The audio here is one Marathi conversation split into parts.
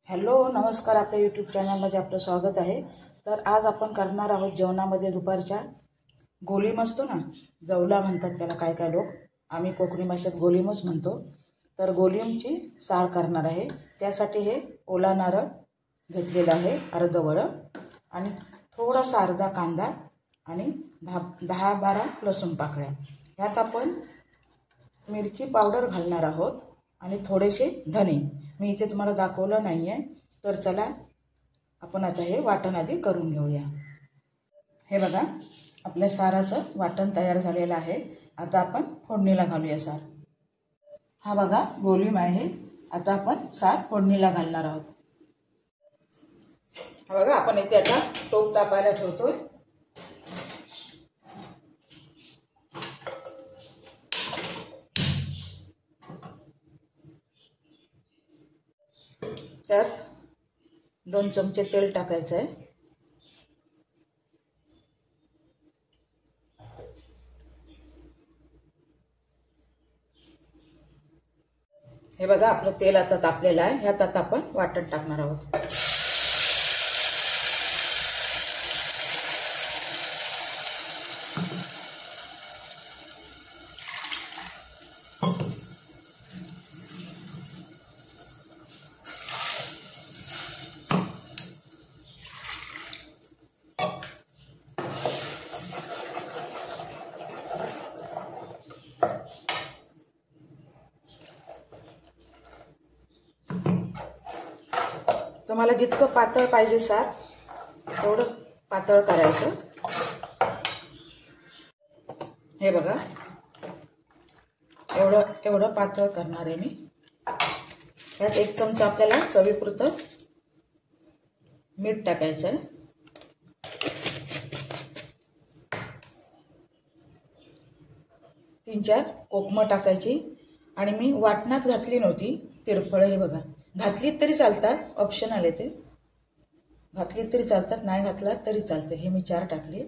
हॅलो नमस्कार, आपल्या यूट्यूब चॅनलमध्ये आपलं स्वागत आहे। तर आज आपण करणार आहोत जेवणामध्ये दुपारच्या गोलीम असतो ना, जवला म्हणतात त्याला काय काय लोक, आम्ही कोकणी भाषेत गोलीमच म्हणतो। तर गोलीमची सार करणार आहे। त्यासाठी हे ओला नारळ घेतलेला आहे अर्ध वळं, आणि थोडासा अर्धा कांदा आणि 10-12 लसूण पाकळ्या। यात आपण मिरची पावडर घालणार आहोत आणि थोडेसे धने। मी इथे तुम्हाला दाखवलं नाहीये, तर चला आपण आता हे वाटण आधी करून घेऊया। हे बघा, आपल्या साराचं वाटण तयार झालेलं आहे। आता आपण फोडणीला घालूया सार। हा बघा गोलीम आहे। आता आपण सार फोडणीला घालणार आहोत। हा बघा, आपण इथे आता टोप तापायला ठेवतोय। त्यात 2 चमचे तेल टाकायचं आहे। हे बघा, आपलं तेल आता तापलेलं आहे। ह्यात आता आपण वाटण टाकणार आहोत। तुम्हाला जितकं पातळ पाहिजे सार तेवढं पातळ करायचं। हे बघा, एवढं पातळ करणार आहे मी। यात 1 चमचा आपल्याला चवीपुरतं मीठ टाकायचं आहे। 3-4 कोकमं टाकायची, आणि मी वाटणात घातली नव्हती तिरफळ। हे बघा, घातलीत तरी चालतात, ऑप्शनल आहे ते, घातलीत तरी चालतात, नाही घातलात तरी चालते। हे मी 4 टाकलीत,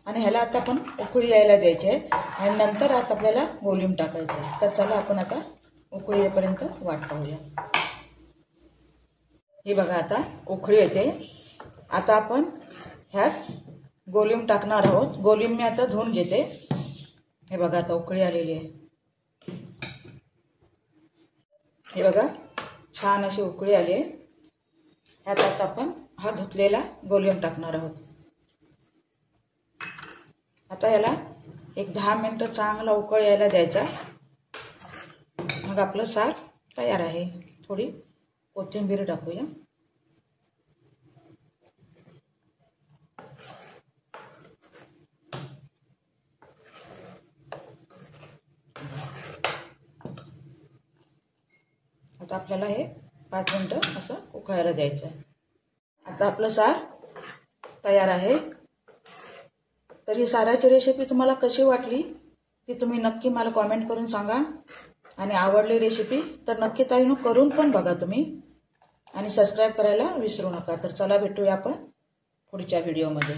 आणि ह्याला आता आपण उकळी यायला द्यायची आहे, आणि नंतर आता आपल्याला गोलीम टाकायचं आहे। तर चला आपण आता उकळी येईपर्यंत वाट पाहूया। हे बघा, आता उकळी येते। आता आपण ह्यात गोलीम टाकणार आहोत। गोलीम मी आता धुवून घेते। हे बघा, आता उकळी आलेली आहे। हे बघा, छान अशी उकळी आली आहे। यात आता आपण हा धुतलेला गोलीम टाकणार आहोत। आता याला एक 10 मिनिटं चांगला उकळ यायला द्यायचा। मग आपलं सार तयार आहे। थोडी कोथिंबीर टाकूया। आता आपल्याला हे 5 मिनिटं असं उकळायला द्यायचं आहे। आता आपलं सार तयार आहे। तर ही साराची रेसिपी तुम्हाला कशी वाटली ती तुम्ही नक्की मला कमेंट करून सांगा, आणि आवडली रेसिपी तर नक्की ताईनो करून पण बघा तुम्ही, आणि सबस्क्राईब करायला विसरू नका। तर चला भेटूया आपण पुढच्या व्हिडिओमध्ये।